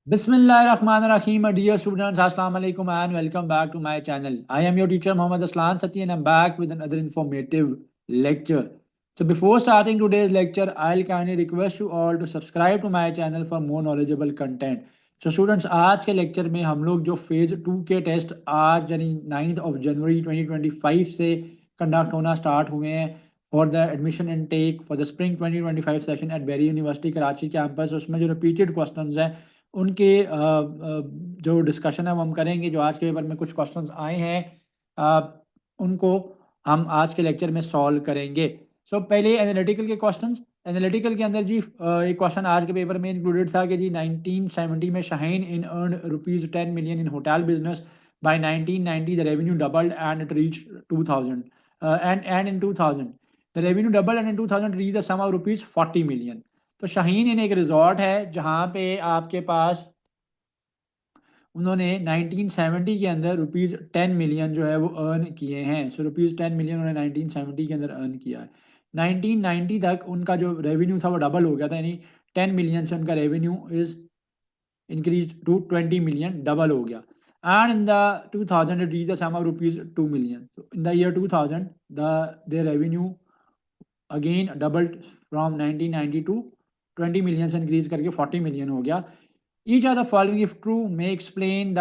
Bismillahirrahmanirrahim. Dear students, Assalamu alaikum and welcome back to my channel. I am your teacher Muhammad Aslan Sati and I'm back with another informative lecture. So before starting today's lecture, I'll kindly request you all to subscribe to my channel for more knowledgeable content. So students, आज के lecture में हम लोग जो phase 2 के test आज यानी 9th of January 2025 से कंडक्ट होना स्टार्ट हुए हैं for the admission and take for the spring 2025 session at बेरी यूनिवर्सिटी कराची कैंपस, उसमें जो रिपीटेड क्वेश्चंस हैं उनके जो डिस्कशन है वो हम करेंगे। जो आज के पेपर में कुछ क्वेश्चंस आए हैं उनको हम आज के लेक्चर में सॉल्व करेंगे। पहले एनालिटिकल के क्वेश्चंस। एनालिटिकल के अंदर जी एक क्वेश्चन आज के पेपर में इंक्लूडेड था कि जी 1970 में Shaheen Inn earn ₹10 million in hotel business. By 1990 the revenue doubled and it reach 2000 and in 2000 the revenue doubled and in 2000 reach the sum of ₹40 million. तो शाहीन इन एक रिजॉर्ट है जहाँ पे आपके पास उन्होंने 1970 के अंदर ₹10 मिलियन जो है वो अर्न किए हैं। ₹10 मिलियन उन्होंने 1970 के अंदर अर्न किया है। 1990 तक उनका जो रेवेन्यू था वो डबल हो गया था, यानी 10 मिलियन से उनका revenue is increase to 20 million, double हो गया। And in the 2000 it reach the sum of ₹2 million. In the year 2000 their revenue again doubled from 1990 to 20 million से इंक्रीज करके 40 मिलियन हो गया। Each are the following if true may explain the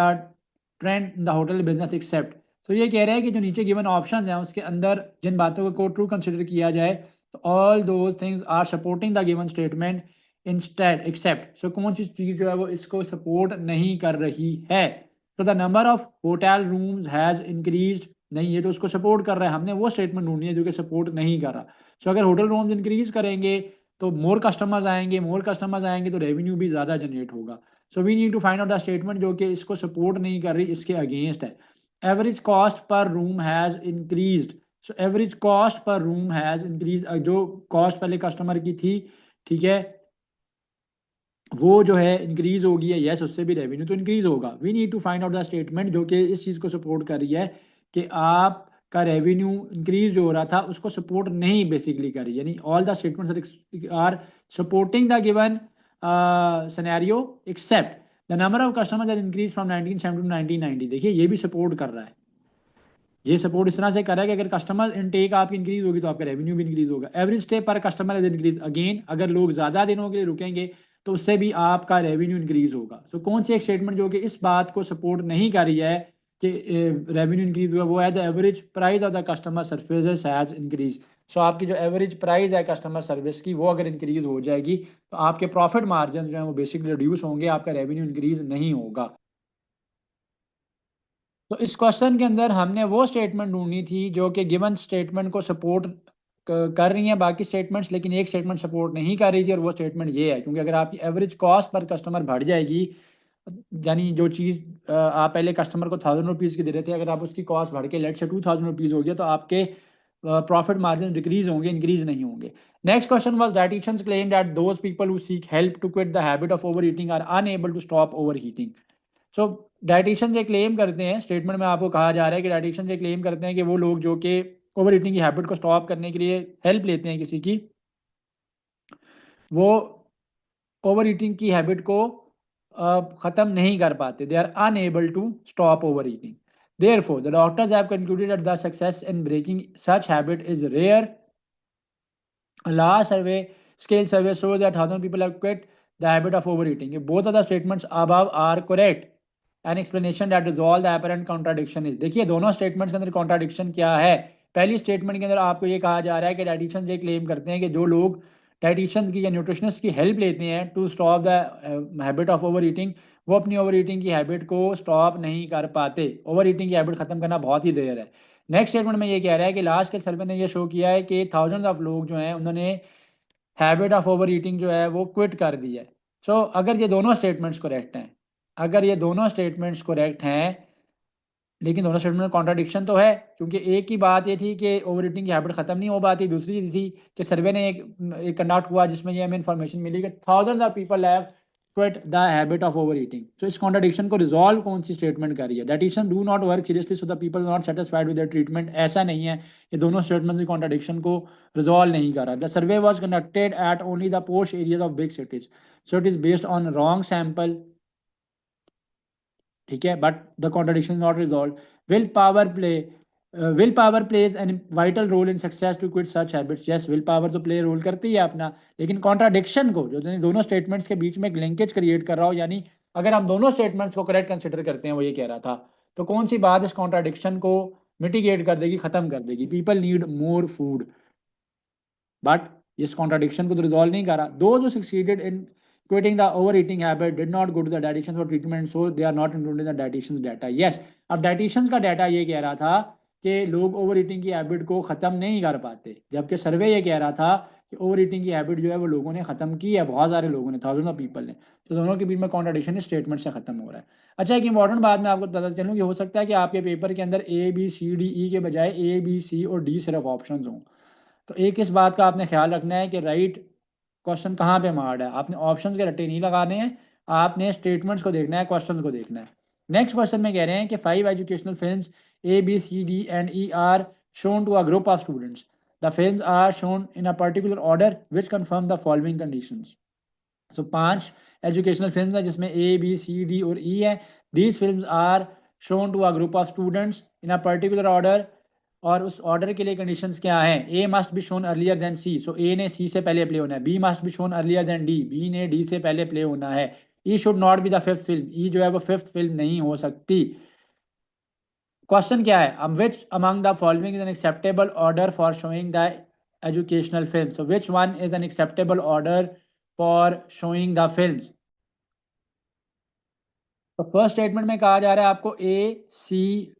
trend in the hotel business except. तो ये कह रहा है कि जो नीचे गिवन ऑप्शन हैं उसके अंदर जिन बातों को ट्रू कंसिडर किया जाए तो all those things are supporting the given statement instead except. So कौन सी चीज़ जो है वो इसको सपोर्ट नहीं कर रही है। तो the number of hotel rooms has increase, नहीं ये तो उसको सपोर्ट कर रहा है, हमने वो स्टेटमेंट ढूंढनी है जो कि सपोर्ट नहीं कर रहा। अगर होटल रूम्स इंक्रीज करेंगे तो मोर कस्टमर्स आएंगे, मोर कस्टमर्स आएंगे तो रेवेन्यू भी ज़्यादा जनरेट होगा। We need to find out the statement जो कि इसको सपोर्ट नहीं कर रही, इसके अगेंस्ट है। Average cost per room has increased. Average cost per room has increase, जो कॉस्ट पहले कस्टमर की थी, ठीक है, वो जो है इंक्रीज होगी है, यस, उससे भी रेवेन्यू तो इंक्रीज होगा। We need to find out the statement जो कि इस चीज़ को सपोर्ट कर रही है कि आपका रेवेन्यू इंक्रीज जो हो रहा था उसको सपोर्ट नहीं बेसिकली कर रही, यानी all the statements are supporting the given scenario except the number of customers that increase from 1970 to 1990। देखिए ये भी सपोर्ट कर रहा है, ये सपोर्ट इस तरह से कर रहा है कि अगर कस्टमर इनटेक आपकी इंक्रीज होगी तो आपका रेवेन्यू भी इंक्रीज होगा। एवरेज स्टे पर कस्टमर इज इंक्रीज, अगेन अगर लोग ज़्यादा दिनों के लिए रुकेंगे तो उससे भी आपका रेवेन्यू इंक्रीज होगा। कौन सी एक स्टेटमेंट जो कि इस बात को सपोर्ट नहीं कर रही है कि रेवेन्यू इंक्रीज हुआ, वो है the average price of the customer services has increase. आपकी जो एवरेज प्राइस है कस्टमर सर्विस की वो अगर इंक्रीज हो जाएगी तो आपके प्रॉफिट मार्जिन जो है वो बेसिकली रिड्यूस होंगे, आपका रेवेन्यू इंक्रीज नहीं होगा। तो इस क्वेश्चन के अंदर हमने वो स्टेटमेंट ढूंढनी थी जो कि गिवन स्टेटमेंट को सपोर्ट कर रही हैं बाकी स्टेटमेंट्स, लेकिन एक स्टेटमेंट सपोर्ट नहीं कर रही थी और वो स्टेटमेंट ये है। क्योंकि अगर आपकी एवरेज कॉस्ट पर कस्टमर बढ़ जाएगी, यानी जो चीज़ आप पहले कस्टमर को ₹1000 की दे रहे थे, अगर आप उसकी कॉस्ट बढ़ के लेट से ₹2000 हो गया तो आपके प्रॉफिट मार्जिन डिक्रीज होंगे, इंक्रीज नहीं होंगे। Next question was dietitians claim that those people who seek help to quit the habit of over eating are unable to stop over heating. So dietitian ये claim करते हैं, statement में आपको कहा जा रहा है कि डाइटिशियन ये क्लेम करते हैं कि वो लोग जो कि ओवर ईटिंग की हैबिट को स्टॉप करने के लिए हेल्प लेते हैं किसी की, वो ओवर ईटिंग की हैबिट को ख़त्म नहीं कर पाते, they are unable to stop over eating. Therefore, the doctors have concluded that the success in breaking such habit is rare. A large survey scale survey shows that 1,000 people have quit the habit of overeating. If both of the statements above are correct, an explanation that resolve the apparent contradiction is। देखिए दोनों statements के अंदर contradiction क्या है। पहली statement के अंदर आपको ये कहा जा रहा है कि डाइटिशियंस ये क्लेम करते हैं कि जो लोग डाइटिशियंस की या न्यूट्रिशनिस्ट की हेल्प लेते हैं to stop the habit of over eating, वो अपनी ओवर ईटिंग की हैबिट को स्टॉप नहीं कर पाते। ओवर ईटिंग की हैबिट खत्म करना बहुत ही रेयर है। नेक्स्ट स्टेटमेंट में ये कह रहा है कि लास्ट के सर्वे ने ये शो किया है कि थाउजेंड्स ऑफ लोग जो हैं उन्होंने हैबिट ऑफ ओवर ईटिंग जो है वो क्विट कर दी है। अगर ये दोनों स्टेटमेंट्स करेक्ट हैं, अगर ये दोनों स्टेटमेंट्स करेक्ट हैं, लेकिन दोनों स्टेटमेंट में कॉन्ट्राडिक्शन तो है, क्योंकि एक की बात ये थी कि ओवर ईटिंग की हैबिट खत्म नहीं हो पाती, दूसरी ये थी कि सर्वे ने एक कंडक्ट हुआ जिसमें ये हमें इन्फॉर्मेशन मिली कि thousands of people have quit the habit of over eating. इस कॉन्ट्राडिक्शन को रिजॉल्व कौन सी स्टेटमेंट कर रही है। Dietitian do not work seriously so the people not satisfied with the treatment, ऐसा नहीं है, ये दोनों स्टेटमेंट की कॉन्ट्राडिक्शन को रिजॉल्व नहीं कर रहा। The survey was conducted at only the posh areas of big cities, so it is based on wrong sample ठीक है, but the contradiction not resolve. Will power plays an vital role in success to quit such habits. Yes, will power तो play role करती है अपना, लेकिन contradiction को, जो दोनों स्टेटमेंट्स के बीच में एक लिंकेज क्रिएट कर रहा हो, यानी अगर हम दोनों स्टेटमेंट्स को करेक्ट कंसिडर करते हैं, वो ये कह रहा था, तो कौन सी बात इस कॉन्ट्राडिक्शन को मिटिगेट कर देगी, खत्म कर देगी? People need more food, but इस कॉन्ट्राडिक्शन को तो रिजॉल्व नहीं करा। दो जो succeeded in quitting the overeating habit did not go to the dietitians for treatment, so they are not included in the dietitians data. Yes, अब dietitians का data ये कह रहा था कि लोग ओवर ईटिंग की हैबिट को ख़त्म नहीं कर पाते, जबकि सर्वे ये कह रहा था कि ओवर ईटिंग की हैबिट जो है वो लोगों ने ख़त्म की है, बहुत सारे लोगों ने, थाउजेंड ऑफ पीपल ने। तो दोनों के बीच में कॉन्ट्राडिक्शन स्टेटमेंट से ख़त्म हो रहा है। अच्छा, एक इंपॉर्टेंट बात मैं आपको बताता चलूँ कि हो सकता है कि आपके पेपर के अंदर ए बी सी डी ई के बजाय ए बी सी और डी सिर्फ ऑप्शन हों। तो एक इस बात का आपने ख्याल रखना है कि राइट क्वेश्चन कहाँ पे मार्ड है। आपने ऑप्शंस के रट्टे नहीं लगाने हैं, आपने स्टेटमेंट्स को देखना है, क्वेश्चंस को देखना है। नेक्स्ट क्वेश्चन में कह रहे हैं कि 5 educational films A B C D and E are shown to a group of students. The films are shown in a particular order which confirm the following conditions. So 5 educational films हैं जिसमें A B C D और E है। These films are shown to a group of students in a particular order, और उस order के लिए conditions क्या हैं? A must be shown earlier than C, so A ने सी से पहले प्ले होना है। B must be shown earlier than D, B ने डी से पहले प्ले होना है। E should not be the fifth film, E जो है वो फिफ्थ फिल्म नहीं हो सकती। क्वेश्चन क्या है? Which among the following is an acceptable order for showing the educational film, so which one is an acceptable order for showing the film? तो first statement में कहा जा रहा है आपको ए सी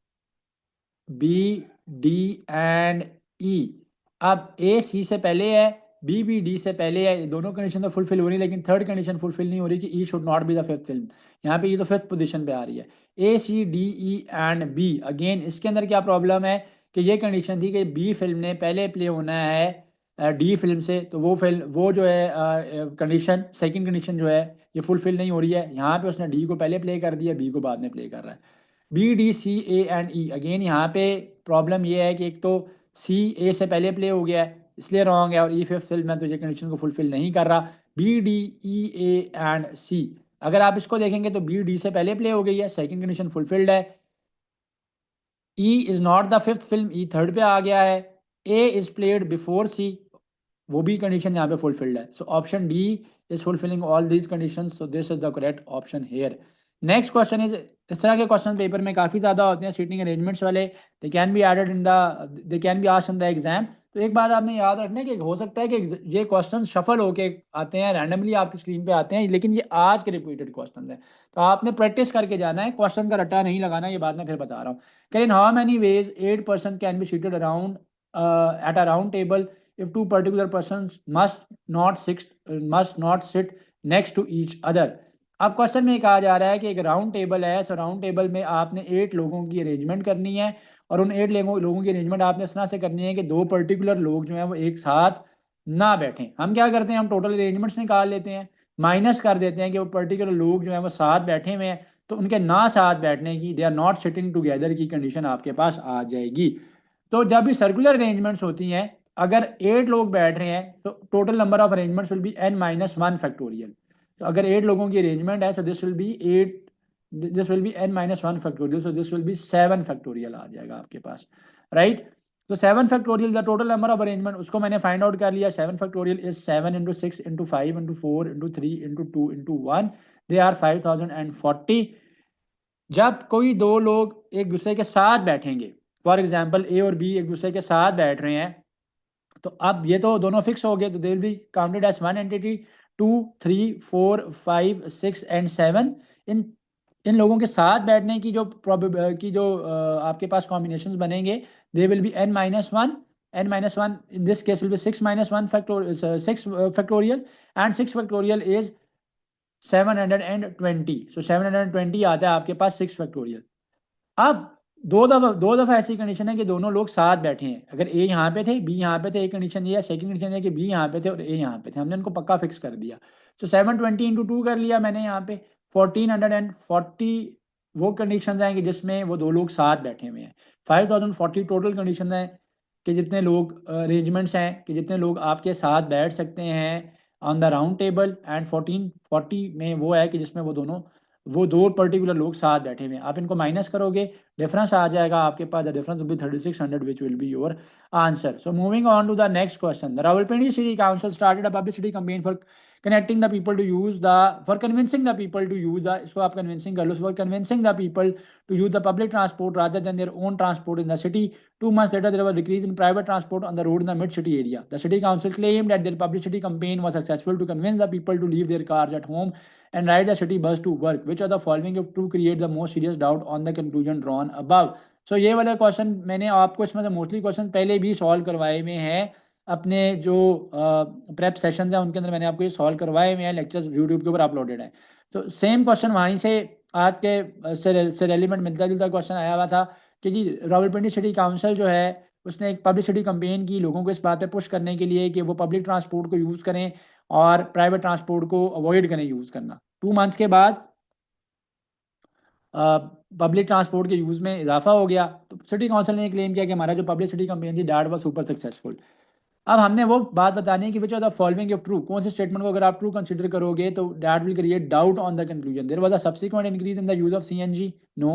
बी डी एंड ई। अब ए सी से पहले है, बी भी डी से पहले है, ये दोनों कंडीशन तो फुलफिल हो रही है, लेकिन थर्ड कंडीशन फुलफिल नहीं हो रही कि E should not be the fifth film. यहाँ पे ये तो फिफ्थ पोजीशन पे आ रही है। A C D E and B, again इसके अंदर क्या प्रॉब्लम है कि ये कंडीशन थी कि बी फिल्म ने पहले प्ले होना है डी फिल्म से, तो वो फिल्म, वो जो है कंडीशन, सेकंड कंडीशन जो है ये फुलफिल नहीं हो रही है। यहाँ पे उसने डी को पहले प्ले कर दिया, बी को बाद में प्ले कर रहा है। B D C A and E, again यहाँ पे प्रॉब्लम ये है कि एक तो सी ए से पहले प्ले हो गया है इसलिए रॉन्ग है, और ई फिफ्थ फिल्म में तो ये कंडीशन को फुलफिल नहीं कर रहा। B D E A and C, अगर आप इसको देखेंगे तो बी डी से पहले प्ले हो गई है, सेकंड कंडीशन फुलफिल्ड है। E is not the fifth film, E third पे आ गया है। ए इज प्लेड बिफोर सी, वो भी कंडीशन यहाँ पे फुलफिल्ड है। So option D is fulfilling all these conditions, so this is the correct option here. Next question is, इस तरह के क्वेश्चन पेपर में काफ़ी ज़्यादा होते हैं सीटिंग अरेंजमेंट्स वाले, they can be added in the, they can be asked in the exam. तो एक बात आपने याद रखना है कि हो सकता है कि ये क्वेश्चन शफल होके आते हैं, रैंडमली आपकी स्क्रीन पे आते हैं, लेकिन ये आज के रिपीटेड क्वेश्चन हैं, तो आपने प्रैक्टिस करके जाना है, क्वेश्चन का रट्टा नहीं लगाना, ये बात मैं फिर बता रहा हूँ। Can in how many ways 8 person can be seated around at a round table if two particular persons must not sit next to each other। अब क्वेश्चन में कहा जा रहा है कि एक राउंड टेबल है, सो राउंड टेबल में आपने 8 लोगों की अरेंजमेंट करनी है, और उन 8 लोगों की अरेंजमेंट आपने इस तरह से करनी है कि दो पर्टिकुलर लोग जो हैं वो एक साथ ना बैठें। हम क्या करते हैं, हम टोटल अरेंजमेंट्स निकाल लेते हैं, माइनस कर देते हैं कि वो पर्टिकुलर लोग जो हैं वो साथ बैठे हुए हैं, तो उनके ना साथ बैठने की, they are not sitting together की कंडीशन आपके पास आ जाएगी। तो जब भी सर्कुलर अरेंजमेंट्स होती हैं, अगर 8 लोग बैठ रहे हैं तो total number of arrangements will be n-1 factorial. तो अगर 8 लोगों की अरेंजमेंट है, तो this will be 8, this will be n-1 factorial, so this will be 7 factorial आ जाएगा आपके पास, राइट। तो 7 factorial the total number of arrangement, उसको मैंने फाइंड आउट कर लिया। 7 factorial is 7 into 6 into 5 into 4 into 3 into 2 into 1, they are 5040। जब कोई दो लोग एक दूसरे के साथ बैठेंगे, फॉर एग्जाम्पल ए और बी एक दूसरे के साथ बैठ रहे हैं, तो अब ये तो दोनों फिक्स हो गए, तो they will be counted as one entity. 2 3 4 5 6 and 7, इन इन लोगों के साथ बैठने की जो आपके पास कॉम्बिनेशंस बनेंगे, दे will be n-1, n-1 in this case will be 6-1 factorial, 6 factorial, and 6 factorial is 720, सो 720 आता है आपके पास 6 फैक्टोरियल। अब दो दफा ऐसी कंडीशन है कि दोनों लोग साथ बैठे हैं, अगर ए यहाँ पे थे बी यहाँ पे थे, एक कंडीशन ये है, सेकंड कंडीशन है कि बी यहाँ पे थे और ए यहाँ पे थे, हमने उनको पक्का फिक्स कर दिया। तो 720 इंटू 2 कर लिया मैंने यहाँ पे, 1440 वो कंडीशन हैं कि जिसमें वो दो लोग साथ बैठे हुए हैं। 5040 टोटल कंडीशन है कि जितने लोग अरेंजमेंट्स हैं कि जितने लोग आपके साथ बैठ सकते हैं on the round table, and 1440 में वो है कि जिसमें वो दोनों वो दो पर्टिकुलर लोग साथ बैठे हुए हैं, आप इनको माइनस करोगे, डिफरेंस आ जाएगा आपके पास, the difference will be 3600 which will be your answer. So moving on to the next question. The Rawalpindi city council started a publicity campaign for connecting the people to use the for convincing the people to use the, इसको आप convincing कर लो, for convincing the people to use the public transport rather than their own transport in the city. 2 months later there was a decrease in private transport on the road in the mid city area. The city council claimed that their publicity campaign was successful to convince the people to leave their cars at home and ride the city bus to work. Which of the following if true create the most serious doubt on the conclusion drawn above? So ये वाला question मैंने आपको इसमें से mostly question पहले भी solve करवाए हुए हैं अपने जो प्रेप सेशन है उनके अंदर, मैंने आपको ये सॉल्व करवाए हुए हैं, लेक्चर्स यूट्यूब के ऊपर अपलोडेड है. तो सेम क्वेश्चन वहीं से आज के से रेलिवेंट मिलता जुलता क्वेश्चन आया हुआ था कि जी रावलपिंडी सिटी काउंसिल जो है उसने एक पब्लिसिटी कंपेन की लोगों को इस बात पे पुश करने के लिए कि वो पब्लिक ट्रांसपोर्ट को यूज़ करें और प्राइवेट ट्रांसपोर्ट को अवॉइड करें यूज़ करना. 2 मंथ्स के बाद पब्लिक ट्रांसपोर्ट के यूज़ में इजाफा हो गया. तो सिटी काउंसिल ने क्लेम किया कि हमारा जो पब्लिसिटी कंपेन थी दैट वाज सुपर सक्सेसफुल. अब हमने वो बात बतानी है कि which are the following of true, कौन से स्टेटमेंट को अगर आप ट्रू कंसीडर करोगे तो that will create doubt on the conclusion. There was a subsequent increase in the use of CNG. No.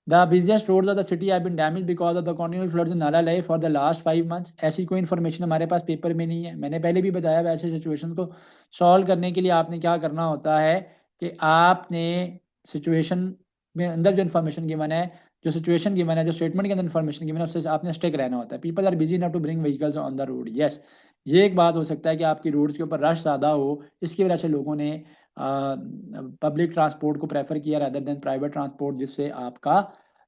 The busiest roads of the city have been damage because of the continuous floods in Nala Lai for the last 5 months. ऐसी कोई information हमारे पास paper में नहीं है. मैंने पहले भी बताया वैसे सिचुएशन को सॉल्व करने के लिए आपने क्या करना होता है कि आपने सिचुएशन में अंदर जो इन्फॉर्मेशन गिवन है, जो सिचुएशन गिवन है, जो स्टेटमेंट के अंदर इन्फॉर्मेशन गिवन है उससे आपने स्टिक रहना होता है. People are busy not to bring vehicles on the road. Yes, ये एक बात हो सकता है कि आपकी रोड्स के ऊपर रश ज़्यादा हो, इसकी वजह से लोगों ने पब्लिक ट्रांसपोर्ट को प्रेफर किया रादर देन प्राइवेट ट्रांसपोर्ट, जिससे आपका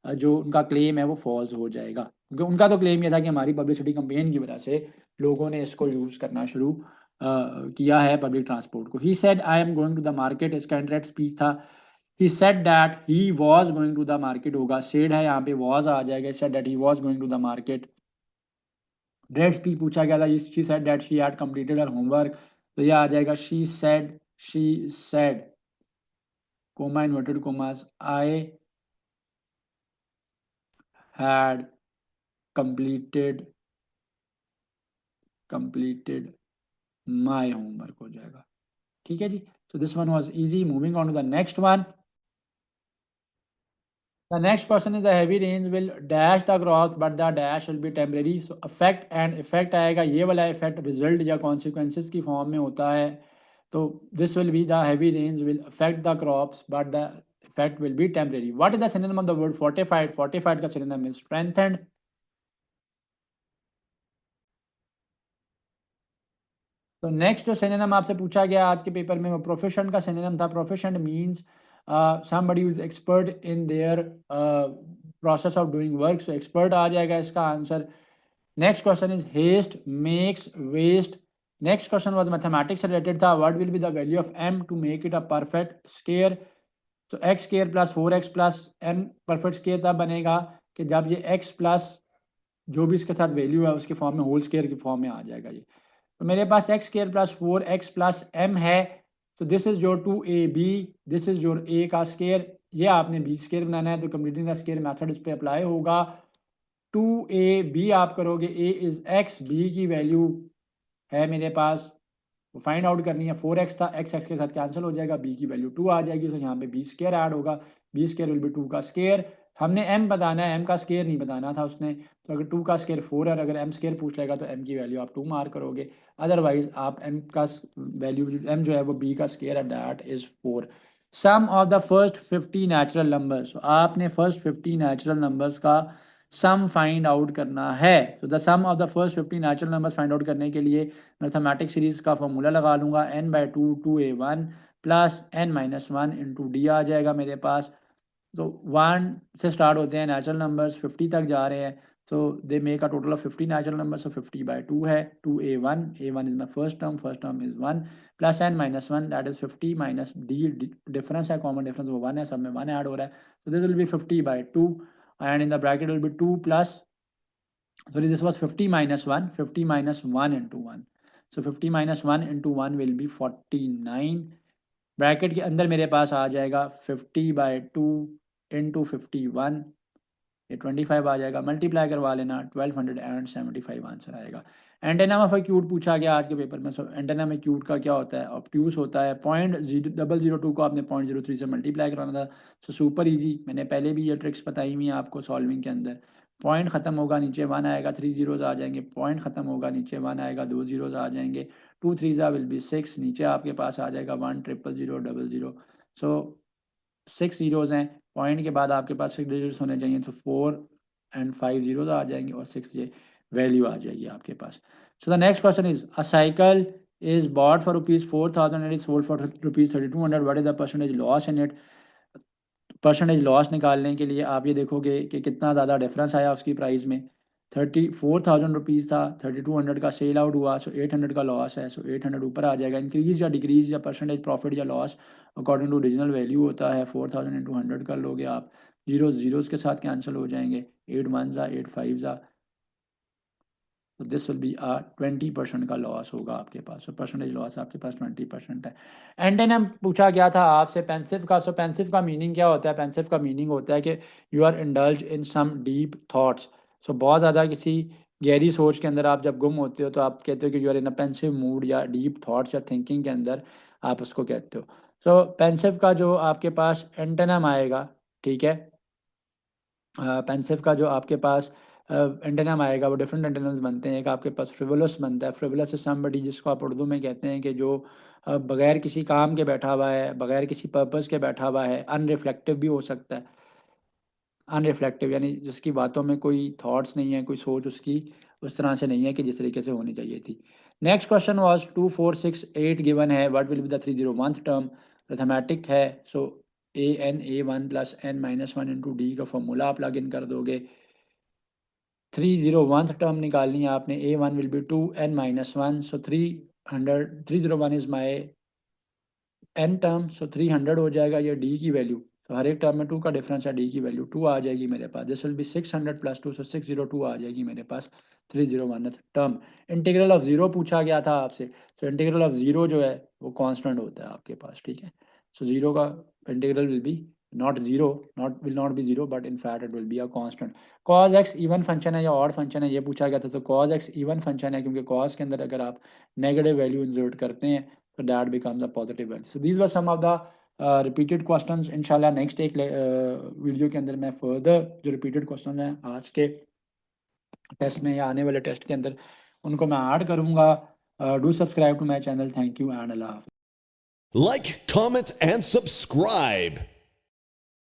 जो उनका क्लेम है वो फॉल्स हो जाएगा. क्योंकि उनका तो क्लेम ये था कि हमारी पब्लिसिटी कंपेन की वजह से लोगों ने इसको यूज़ करना शुरू किया है पब्लिक ट्रांसपोर्ट को. He said I am going to the market, इसका इंटरेक्ट स्पीच था. he said that he was going to the market होगा, said है यहाँ पे was आ जाएगा. he said that he was going to the market. डेट speech पूछा गया था, she said that she had completed her homework, तो ये आ जाएगा she said comma inverted commas I had completed my homework हो जाएगा. ठीक है जी. so this one was easy. moving on to the next one. The next question is the heavy rains will dash the crops but the dash will be temporary. So effect and effect आएगा, ये वाला effect result या consequences की form में होता है. तो this will be the heavy rains will affect the crops but the effect will be temporary. What is the synonym of the word fortified? Fortified का synonym is strengthened. तो next जो synonym आपसे पूछा गया आज के पेपर में वो प्रोफेशन का सिनोनिम था. Profession means somebody who is expert in their process of doing work. so expert आ जाएगा इसका answer. Next question is haste makes waste. Next question was mathematics से रिलेटेड था. What will be the value of m to make it a perfect square. तो x square plus 4x plus m perfect square तब बनेगा कि जब ये x plus जो भी इसके साथ वैल्यू है उसके फॉर्म में होल स्क्वायर की फॉर्म में आ जाएगा ये. तो मेरे पास x square plus 4x plus m है. तो this is your 2ab, this is your a का स्क्र. ये आपने b स्क्र बनाना है तो कंप्लीटिंग द स्क्र मेथड इस पर अप्लाई होगा. 2ab आप करोगे, a इज x, b की वैल्यू है मेरे पास वो फाइंड आउट करनी है. 4x था, x के साथ कैंसिल हो जाएगा, b की वैल्यू 2 आ जाएगी. तो यहाँ पे b स्क्र ऐड होगा, b स्क्र विल बी 2 का स्क्र. हमने m बताना है, m का स्क्र नहीं बताना था उसने. तो अगर 2 का स्क्र 4 है और अगर m स्क्र पूछ लेगा तो m की वैल्यू आप 2 मार्क करोगे. अदरवाइज आप m का वैल्यू m जो है वो b का स्क्र है, that is 4. Sum of the first 50 natural numbers. आपने फर्स्ट 50 नेचुरल नंबर्स का सम फाइंड आउट करना है. तो the sum of the first 50 natural numbers find out करने के लिए मैथमेटिक्स सीरीज का फॉर्मूला लगा लूंगा. n/2 2a1 plus n-1 into D आ जाएगा मेरे पास. तो 1 से स्टार्ट होते हैं नेचुरल नंबर्स, 50 तक जा रहे हैं. तो they make a total of 50 natural numbers. So 50/2 है. 2a1, a1 is my first term is 1 plus n-1 that is 50 minus d difference है, कॉमन डिफरेंस वो 1 है, सब में 1 ऐड हो रहा है. तो this will B 50/2 and in the bracket will be 2 plus, sorry, this was 50 minus 1, 50 minus 1 into 1. So 50 minus 1 into 1 will be 49. Bracket के अंदर मेरे पास आ जाएगा 50/2 इंटू 51, ये 25 आ जाएगा. मल्टीप्लाई करवा लेना, 1275 आंसर आएगा. एंटेनम ऑफ एक्यूट पूछा गया आज के पेपर में। सो एंटेनम एक्यूट का क्या होता है? ऑब्ट्यूस होता है। 0.002 को आपने 0.03 से मल्टीप्लाई कराना था। सो सुपर इजी, मैंने पहले भी ये ट्रिक्स बताई हुई हैं आपको सॉल्विंग के अंदर। पॉइंट खत्म होगा नीचे 1 आएगा, 3 जीरोज आ जाएंगे। पॉइंट खत्म होगा नीचे 1 आएगा, 2 जीरोज आ जाएंगे। 2 3 विल बी 6, नीचे आपके पास आ जाएगा 1 000 00। सो 6 जीरोज हैं, पॉइंट के बाद आपके पास 6 डिजिट्स होने चाहिए, तो 4 एंड 5 जीरोज आ जाएंगे और 6 ये वैल्यू आ जाएगी आपके पास। So the next question is a cycle is bought for rupees 4,000 and is sold for rupees 3,200. What is the percentage loss in it? Percentage loss निकालने के लिए आप ये देखोगे कि कितना ज़्यादा डिफरेंस आया उसकी प्राइस में। 34,000 रुपीज़ था, 3,200 का सेल आउट हुआ, सो 800 का लॉस है। सो 800 ऊपर आ जाएगा। इंक्रीज या डिक्रीज या परसेंटेज प्रॉफिट या loss according to original value होता है। 4,000 इंटू 100 कर लोगे आप, जीरोज के साथ कैंसिल हो जाएंगे। 8 1 8 5 ज़ा, तो दिस विल बी 20% का लॉस होगा आपके पास। सो परसेंटेज लॉस आपके पास 20% है। एंटेनम पूछा गया था आपसे पेंसिव का। सो पेंसिव का मीनिंग क्या होता है? पेंसिव का मीनिंग होता है कि you are indulge in some deep thoughts. So बहुत ज़्यादा किसी गहरी सोच के अंदर आप जब गुम होते हो तो आप कहते हो कि you are in a pensive mood या डीप थॉट्स या थिंकिंग के अंदर आप उसको कहते हो। सो पेंसिव का जो आपके पास एंटेनम आएगा, ठीक है, पेंसिव का जो आपके पास एंटेनम आएगा वो डिफरेंट एंटेनम्स बनते हैं। एक आपके पास फ्रिवोलस बनता है। फ्रिवोलस इज समबडी जिसको आप उर्दू में कहते हैं कि जो बगैर किसी काम के बैठा हुआ है, बगैर किसी पर्पस के बैठा हुआ है। अनरिफ्लेक्टिव भी हो सकता है। अनरिफ्लेक्टिव यानी जिसकी बातों में कोई थॉट्स नहीं है, कोई सोच उसकी उस तरह से नहीं है कि जिस तरीके से होनी चाहिए थी। नेक्स्ट क्वेश्चन वाज 2 4 6 8 गिवन है। What will be the 301th term? Mathematic है। सो a1 plus n minus 1 into D का फॉर्मूला आप लग इन कर दोगे। 301th टर्म निकालनी है आपने। a1 will be 2n minus 1। So 301 is my n टर्म। सो 300 हो जाएगा ये d की वैल्यू। तो हर एक टर्म में 2 का डिफरेंस है, d की वैल्यू 2 आ जाएगी मेरे पास। दिस विल बी 600 प्लस 2, सो 602 आ जाएगी मेरे पास 301th term. Integral of zero पूछा गया था आपसे। तो इंटीग्रल ऑफ जीरो जो है वो कांस्टेंट होता है आपके पास, ठीक है। सो जीरो का integral will be not zero, will not be zero, but in fact it will be a constant. Cos x even function है या ऑड फंक्शन है, ये पूछा गया था। तो कॉज एक्स इवन फंक्शन है, क्योंकि कॉज के अंदर अगर आप नेगेटिव वैल्यू इंसर्ट करते हैं तो that becomes a positive value. So these were some of the repeated questions. इंशाल्लाह नेक्स्ट एक वीडियो के अंदर मैं फर्दर जो रिपीटेड क्वेश्चन हैं आज के टेस्ट में या आने वाले टेस्ट के अंदर उनको मैं ऐड करूँगा। Do subscribe to my channel. Thank you and अल्लाह हाफ़िज़। Like, comment, and subscribe.